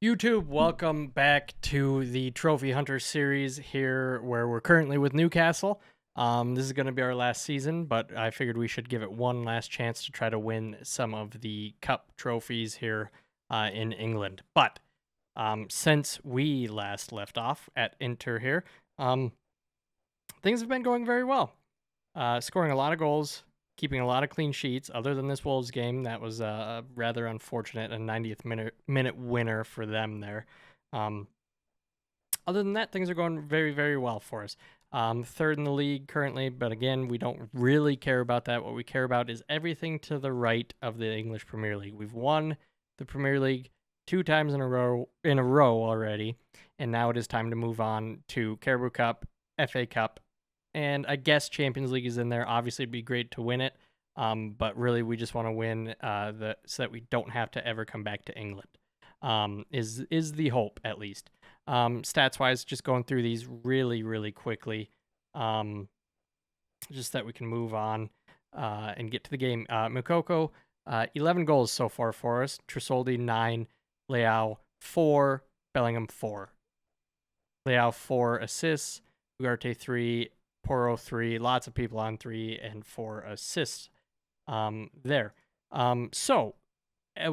YouTube, welcome back to the Trophy Hunter series here where we're currently with Newcastle. This is going to be our last season, but I figured we should give it one last chance to try to win some of the cup trophies here in England. But since we last left off at Inter here, things have been going very well. Scoring a lot of goals, keeping a lot of clean sheets, other than this Wolves game. That was rather unfortunate, a 90th minute winner for them there. Other than that, things are going very, very well for us. Third in the league currently, but again, we don't really care about that. What we care about is everything to the right of the English Premier League. We've won the Premier League 2 times in a row already, and now it is time to move on to Carabao Cup, FA Cup, and I guess Champions League is in there. Obviously, it'd be great to win it, but really we just want to win so that we don't have to ever come back to England. Is the hope, at least. Stats-wise, just going through these really, really quickly, just that we can move on and get to the game. Moukoko, 11 goals so far for us. Tresoldi, 9. Leao, 4. Bellingham, 4. Leao, 4 assists. Ugarte, 3. Poro, 3. Lots of people on 3 and 4 assists there. So,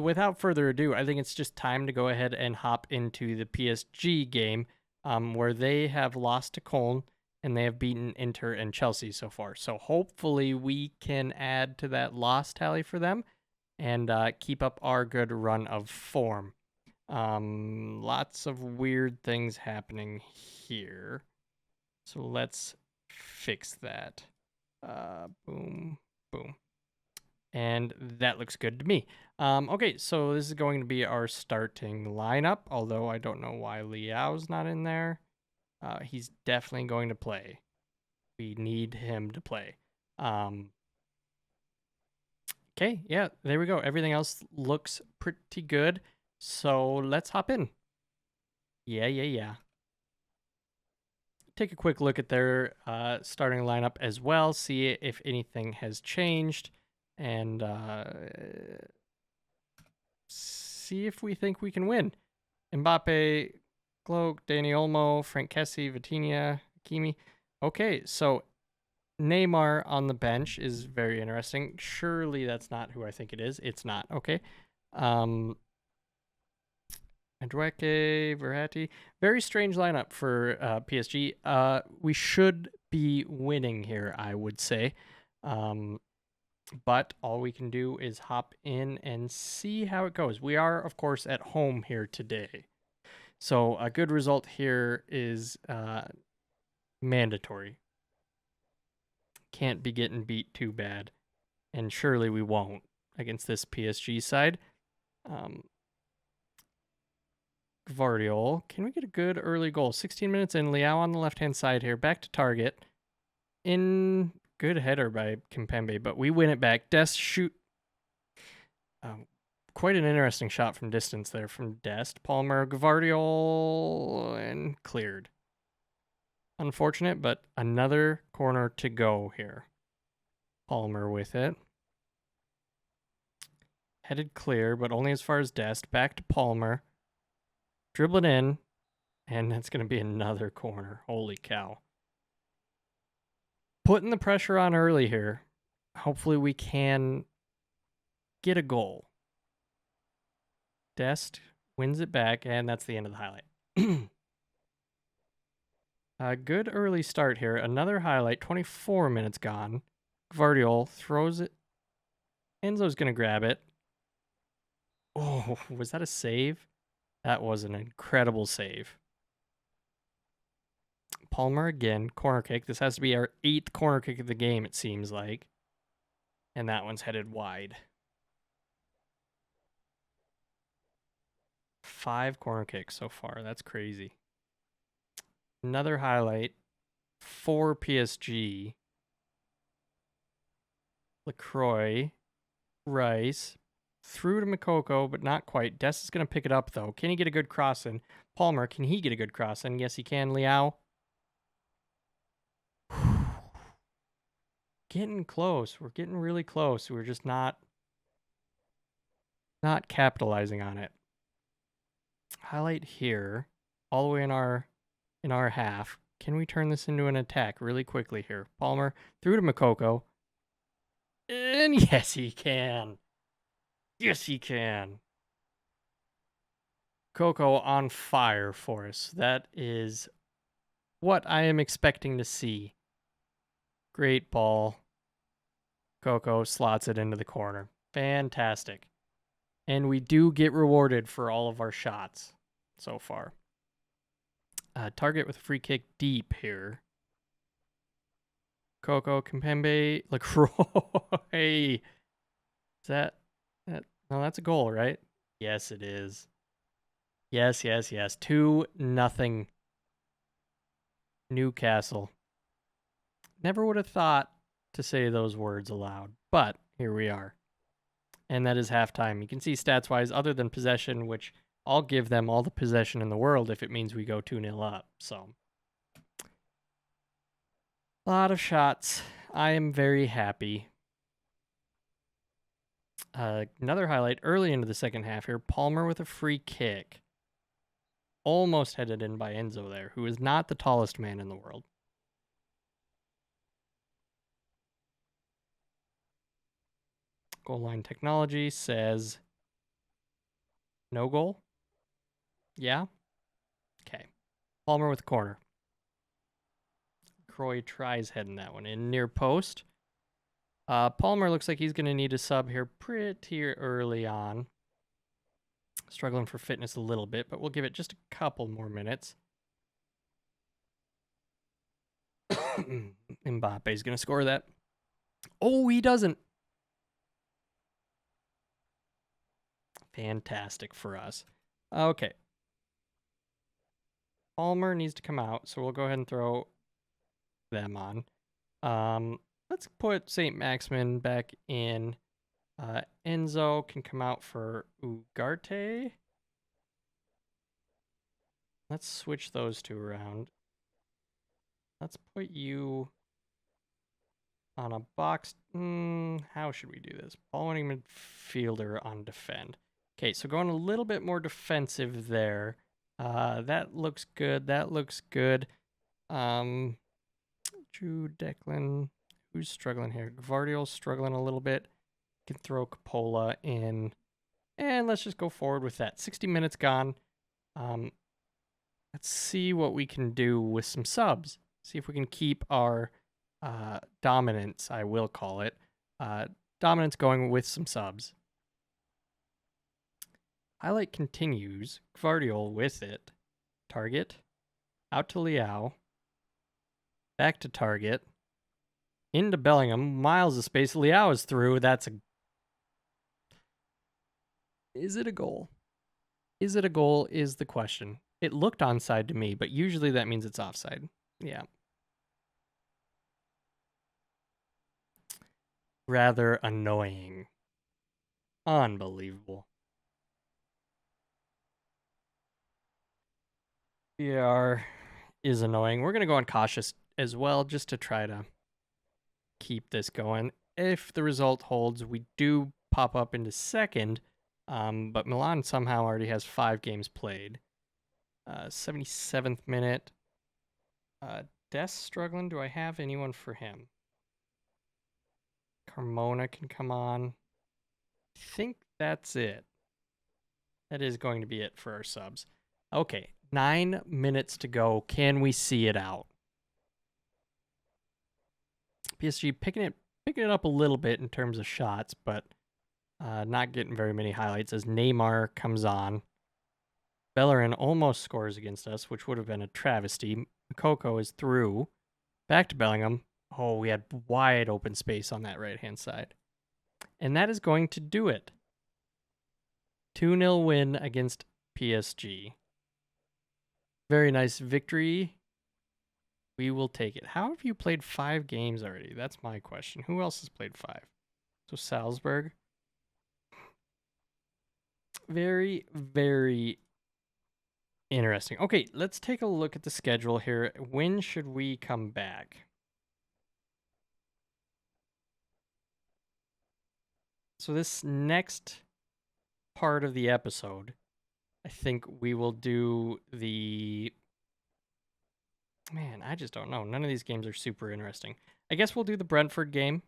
without further ado, I think it's just time to go ahead and hop into the PSG game where they have lost to Cologne and they have beaten Inter and Chelsea so far. So hopefully we can add to that loss tally for them and keep up our good run of form. Lots of weird things happening here. So let's fix that. Boom, boom. And that looks good to me. Okay, so this is going to be our starting lineup, although I don't know why Leao's not in there. He's definitely going to play. We need him to play. Okay, yeah, there we go. Everything else looks pretty good. So let's hop in. Yeah. Take a quick look at their starting lineup as well, see if anything has changed, and see if we think we can win. Mbappe, Gloak, Dani Olmo, Frank Kessie, Vitinha, Hakimi. Okay, so Neymar on the bench is very interesting. Surely that's not who I think it is. It's not. Okay. Madueke, Verratti. Very strange lineup for PSG. We should be winning here, I would say. But all we can do is hop in and see how it goes. We are, of course, at home here today. So a good result here is mandatory. Can't be getting beat too bad. And surely we won't against this PSG side. Gvardiol. Can we get a good early goal? 16 minutes in. Leao on the left-hand side here. Back to target. In good header by Kimpembe, but we win it back. Dest shoot. Quite an interesting shot from distance there from Dest. Palmer, Gvardiol, and cleared. Unfortunate, but another corner to go here. Palmer with it. Headed clear, but only as far as Dest. Back to Palmer. Dribble it in, and it's going to be another corner. Holy cow. Putting the pressure on early here. Hopefully we can get a goal. Dest wins it back, and that's the end of the highlight. A good early start here. Another highlight. 24 minutes gone. Gvardiol throws it. Enzo's going to grab it. Oh, was that a save? That was an incredible save. Palmer again, corner kick. This has to be our 8th corner kick of the game, it seems like. And that one's headed wide. 5 corner kicks so far. That's crazy. Another highlight for PSG. LaCroix, Rice, through to Moukoko, but not quite. Dest is going to pick it up, though. Can he get a good cross in? Palmer, can he get a good cross in? Yes, he can. Leao. Getting close. We're getting really close. We're just not capitalizing on it. Highlight here, all the way in our half. Can we turn this into an attack really quickly here? Palmer through to Makoko. And yes, he can. Yes, he can. Coco on fire for us. That is what I am expecting to see. Great ball. Coco slots it into the corner. Fantastic. And we do get rewarded for all of our shots so far. Target with a free kick deep here. Coco, Kimpembe, LaCroix. Is that? No, that's a goal, right? Yes, it is. Yes. 2-0 Newcastle. Never would have thought to say those words aloud, but here we are. And that is halftime. You can see stats wise, other than possession, which I'll give them all the possession in the world if it means we go 2-0 up. So, a lot of shots. I am very happy. Another highlight early into the second half here, Palmer with a free kick. Almost headed in by Enzo there, who is not the tallest man in the world. Goal line technology says no goal. Yeah? Okay. Palmer with a corner. Croy tries heading that one in near post. Palmer looks like he's going to need a sub here pretty early on. Struggling for fitness a little bit, but we'll give it just a couple more minutes. Mbappe's going to score that. Oh, he doesn't. Fantastic for us. Okay. Palmer needs to come out, so we'll go ahead and throw them on. Let's put St. Maximin back in. Enzo can come out for Ugarte. Let's switch those two around. Let's put you on a box. How should we do this? Ball winning midfielder on defend. Okay, so going a little bit more defensive there. That looks good. That looks good. Drew Declan. Who's struggling here? Gvardiol's struggling a little bit. Can throw Capola in. And let's just go forward with that. 60 minutes gone. Let's see what we can do with some subs. See if we can keep our dominance, I will call it. Dominance going with some subs. Highlight continues. Gvardiol with it. Target. Out to Liao. Back to target. Into Bellingham. Miles of space. Liao is through. That's a... Is it a goal? Is it a goal is the question. It looked onside to me, but usually that means it's offside. Yeah. Rather annoying. Unbelievable. VR is annoying. We're going to go on cautious as well, just to try to keep this going. If the result holds, we do pop up into second, but Milan somehow already has 5 games played. 77th minute. Des struggling. Do I have anyone for him? Carmona can come on. I think that's it. That is going to be it for our subs. Okay, 9 minutes to go. Can we see it out? PSG picking it up a little bit in terms of shots, but not getting very many highlights as Neymar comes on. Bellerin almost scores against us, which would have been a travesty. Coco is through. Back to Bellingham. Oh, we had wide open space on that right-hand side. And that is going to do it. 2-0 win against PSG. Very nice victory. We will take it. How have you played 5 games already? That's my question. Who else has played 5? So Salzburg. Very, very interesting. Okay, let's take a look at the schedule here. When should we come back? So this next part of the episode I think we will do the... Man, I just don't know. None of these games are super interesting. I guess we'll do the Brentford game.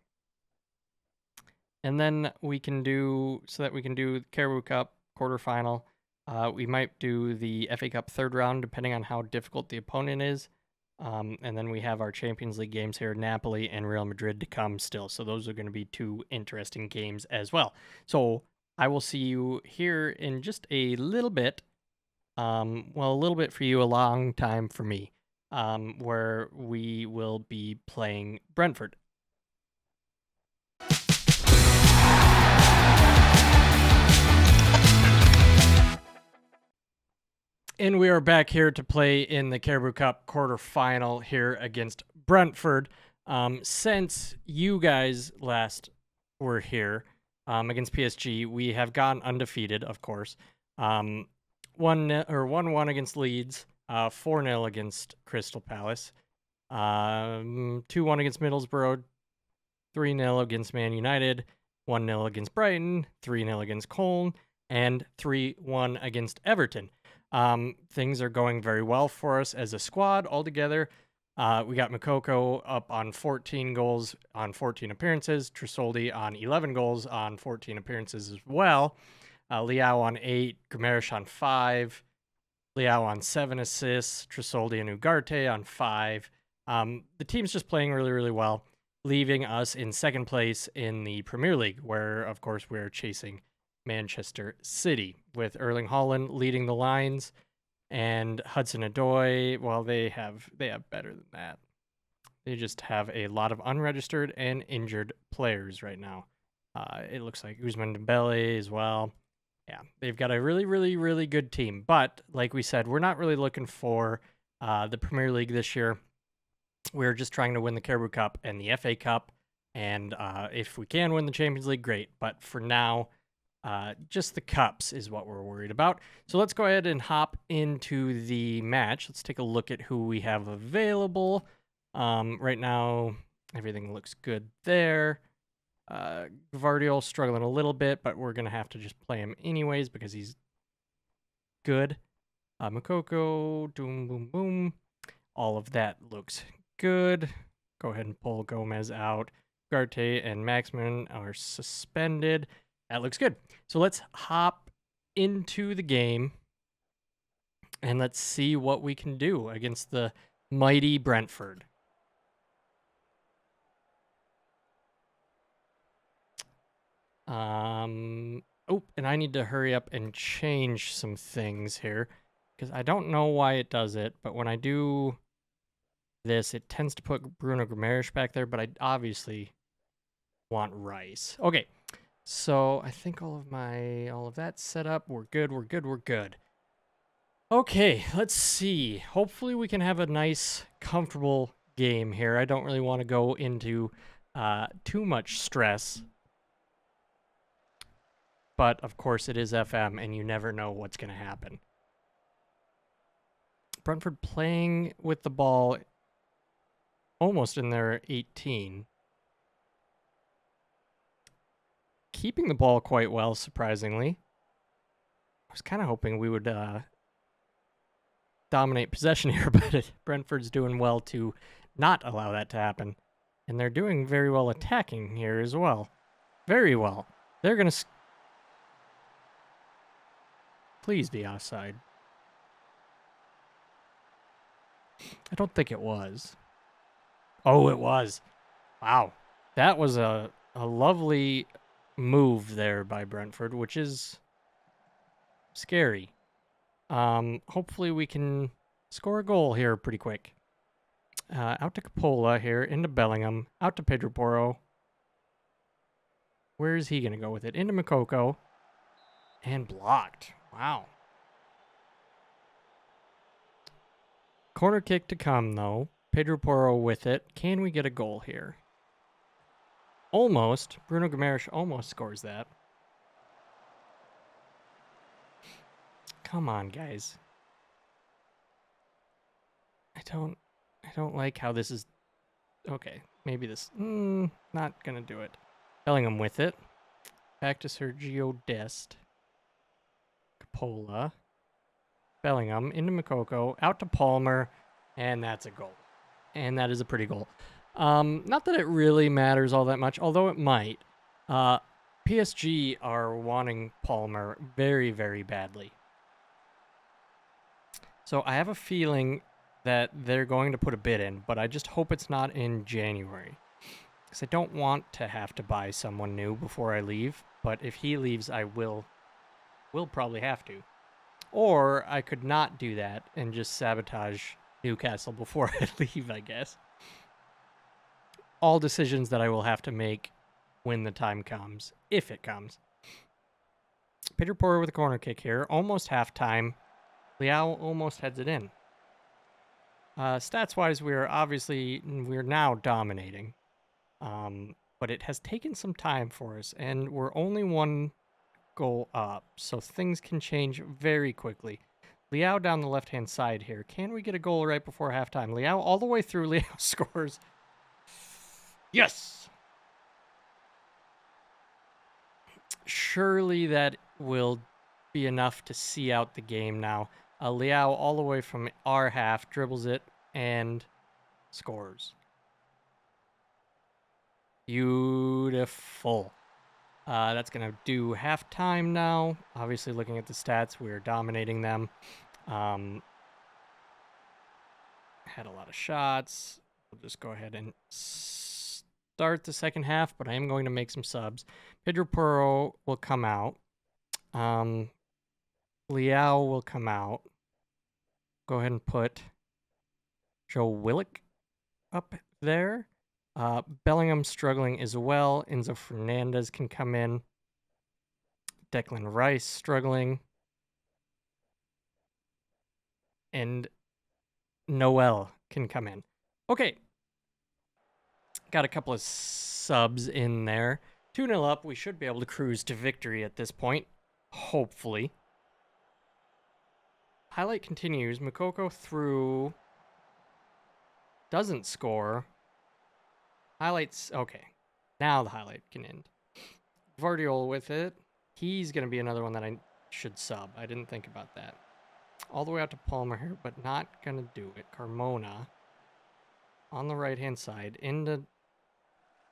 And then we can do... So that we can do the Carabao Cup quarterfinal. We might do the FA Cup third round, depending on how difficult the opponent is. And then we have our Champions League games here, Napoli and Real Madrid to come still. So those are going to be two interesting games as well. So I will see you here in just a little bit. Well, a little bit for you, a long time for me, where we will be playing Brentford. And we are back here to play in the Carabao Cup quarterfinal here against Brentford. Since you guys last were here against PSG, we have gone undefeated, of course. 1-1 against Leeds, 4-0 against Crystal Palace, 2-1 against Middlesbrough, 3-0 against Man United, 1-0 against Brighton, 3-0 against Cologne, and 3-1 against Everton. Things are going very well for us as a squad altogether. We got Moukoko up on 14 goals on 14 appearances, Tresoldi on 11 goals on 14 appearances as well, Leao on 8, Guimaraes on 5, Leao on 7 assists, Tresoldi and Ugarte on 5. The team's just playing really, really well, leaving us in second place in the Premier League, where, of course, we're chasing Manchester City, with Erling Haaland leading the lines, and Hudson-Odoi, well, they have better than that. They just have a lot of unregistered and injured players right now. It looks like Ousmane Dembele as well. Yeah, they've got a really, really, really good team. But like we said, we're not really looking for the Premier League this year. We're just trying to win the Carabao Cup and the FA Cup. And if we can win the Champions League, great. But for now, just the cups is what we're worried about. So let's go ahead and hop into the match. Let's take a look at who we have available. Right now, everything looks good there. Gvardiol struggling a little bit, but we're going to have to just play him anyways because he's good. Moukoko, doom, boom, boom. All of that looks good. Go ahead and pull Gomez out. Ugarte and Maxman are suspended. That looks good. So let's hop into the game and let's see what we can do against the mighty Brentford. Oh, and I need to hurry up and change some things here because I don't know why it does it, but when I do this, it tends to put Bruno Guimaraes back there, but I obviously want Rice. Okay. So I think all of that's set up. We're good. Okay, let's see. Hopefully we can have a nice, comfortable game here. I don't really want to go into too much stress. But, of course, it is FM, and you never know what's going to happen. Brentford playing with the ball almost in their 18. Keeping the ball quite well, surprisingly. I was kind of hoping we would dominate possession here, but Brentford's doing well to not allow that to happen. And they're doing very well attacking here as well. Very well. They're going to... Please be offside. I don't think it was. Oh, it was. Wow. That was a lovely move there by Brentford, which is scary. Hopefully we can score a goal here pretty quick. Out to Coppola here, into Bellingham, out to Pedro Porro. Where is he going to go with it? Into Moukoko. And blocked. Wow. Corner kick to come, though. Pedro Porro with it. Can we get a goal here? Almost. Bruno Guimaraes almost scores that. Come on, guys. I don't like how this is... Okay, maybe this... not gonna do it. Bellingham with it. Back to Sergio Dest. Coppola. Bellingham into Makoko, out to Palmer, and that's a goal. And that is a pretty goal. Not that it really matters all that much, although it might. PSG are wanting Palmer very, very badly. So I have a feeling that they're going to put a bid in, but I just hope it's not in January. Because I don't want to have to buy someone new before I leave, but if he leaves, I will probably have to. Or I could not do that and just sabotage Newcastle before I leave, I guess. All decisions that I will have to make when the time comes, if it comes. Peter Porter with a corner kick here. Almost halftime. Leao almost heads it in. Stats-wise, we're now dominating. But it has taken some time for us, and we're only one goal up, so things can change very quickly. Leao down the left-hand side here. Can we get a goal right before halftime? Leao all the way through. Leao scores. Yes! Surely that will be enough to see out the game now. Leao all the way from our half, dribbles it, and scores. Beautiful. That's going to do halftime now. Obviously, looking at the stats, we're dominating them. Had a lot of shots. We'll just go ahead and start the second half, but I am going to make some subs. Pedro Porro will come out. Leao will come out. Go ahead and put Joe Willock up there. Bellingham struggling as well. Enzo Fernandez can come in. Declan Rice struggling. And Noel can come in. Okay. Got a couple of subs in there. 2-0 up. We should be able to cruise to victory at this point. Hopefully. Highlight continues. Makoko through. Doesn't score. Highlights. Okay. Now the highlight can end. Vardiol with it. He's going to be another one that I should sub. I didn't think about that. All the way out to Palmer here, but not going to do it. Carmona on the right-hand side. Into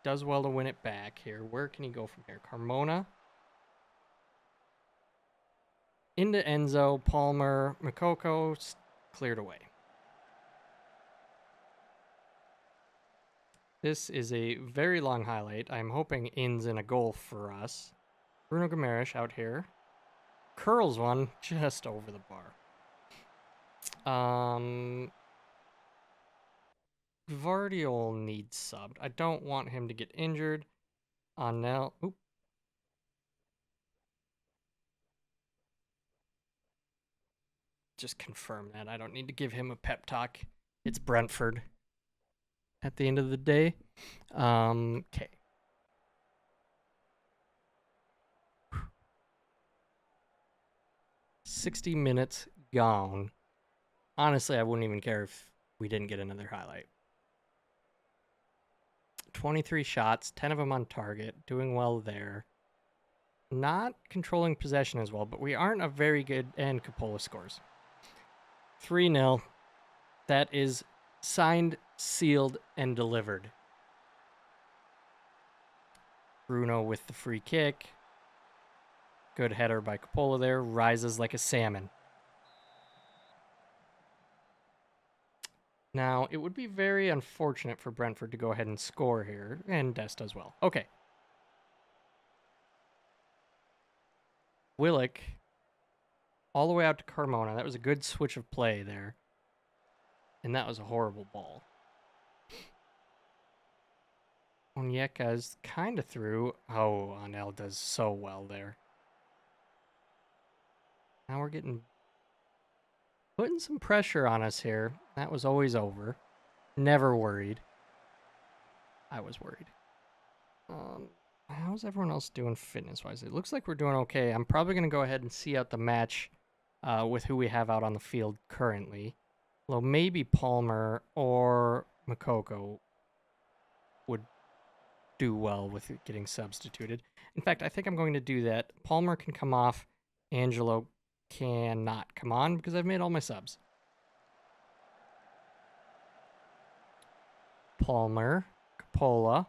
does well to win it back here. Where can he go from here? Carmona. Into Enzo. Palmer. Makoko cleared away. This is a very long highlight. I'm hoping ends in a goal for us. Bruno Guimaraes out here. Curls one just over the bar. Vardiol needs subbed. I don't want him to get injured. Now. Oop. Just confirm that. I don't need to give him a pep talk. It's Brentford. At the end of the day. Okay. 60 minutes gone. Honestly, I wouldn't even care if we didn't get another highlight. 23 shots, 10 of them on target, doing well there. Not controlling possession as well, but we aren't a very good, and Coppola scores. 3-0. That is signed, sealed, and delivered. Bruno with the free kick. Good header by Coppola there. Rises like a salmon. Now, it would be very unfortunate for Brentford to go ahead and score here, and Dest as well. Okay. Willock, all the way out to Carmona. That was a good switch of play there. And that was a horrible ball. Onyeka's kind of through. Oh, Anel does so well there. Now we're putting some pressure on us here. That was always over. Never worried. I was worried. How's everyone else doing fitness-wise? It looks like we're doing okay. I'm probably going to go ahead and see out the match with who we have out on the field currently. Well, maybe Palmer or Makoko would do well with getting substituted. In fact, I think I'm going to do that. Palmer can come off. Angelo cannot come on because I've made all my subs. Palmer, Capola,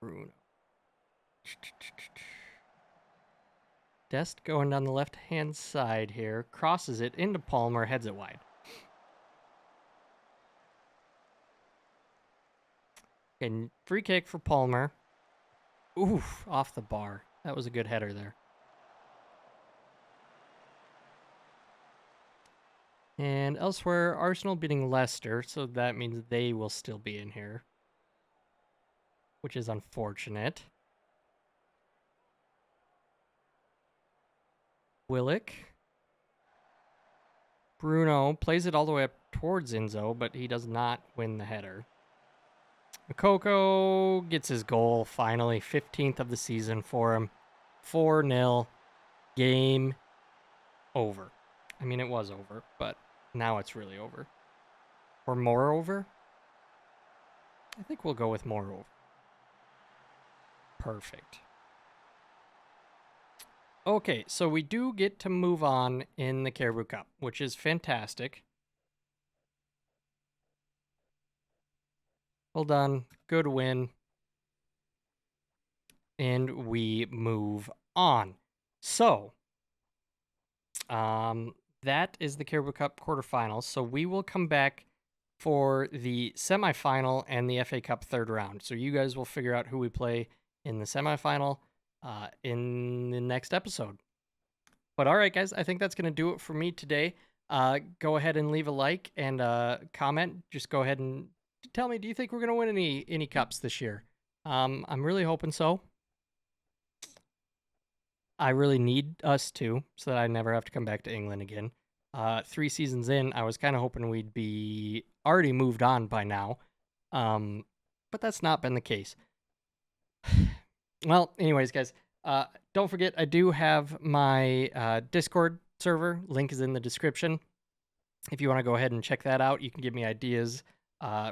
Bruno. Dest going down the left-hand side here, crosses it into Palmer, heads it wide. And free kick for Palmer. Oof, off the bar. That was a good header there. And elsewhere, Arsenal beating Leicester, so that means they will still be in here, which is unfortunate. Willick. Bruno plays it all the way up towards Enzo, but he does not win the header. Makoko gets his goal finally, 15th of the season for him. 4-0. Game over. I mean, it was over, but now it's really over. Or more over? I think we'll go with more over. Perfect. Okay, so we do get to move on in the Caribou Cup, which is fantastic. Well done. Good win. And we move on. So, that is the Caribou Cup quarterfinals. So we will come back for the semifinal and the FA Cup third round. So you guys will figure out who we play in the semifinal in the next episode. But all right, guys, I think that's going to do it for me today. Go ahead and leave a like and comment. Just go ahead and tell me, do you think we're going to win any cups this year? I'm really hoping so. I really need us to, so that I never have to come back to England again. 3 seasons in, I was kind of hoping we'd be already moved on by now. But that's not been the case. Well, anyways, guys, don't forget, I do have my Discord server. Link is in the description. If you want to go ahead and check that out, you can give me ideas,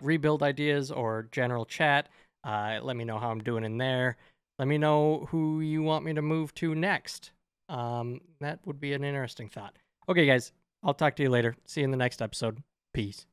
rebuild ideas, or general chat. Let me know how I'm doing in there. Let me know who you want me to move to next. That would be an interesting thought. Okay, guys, I'll talk to you later. See you in the next episode. Peace.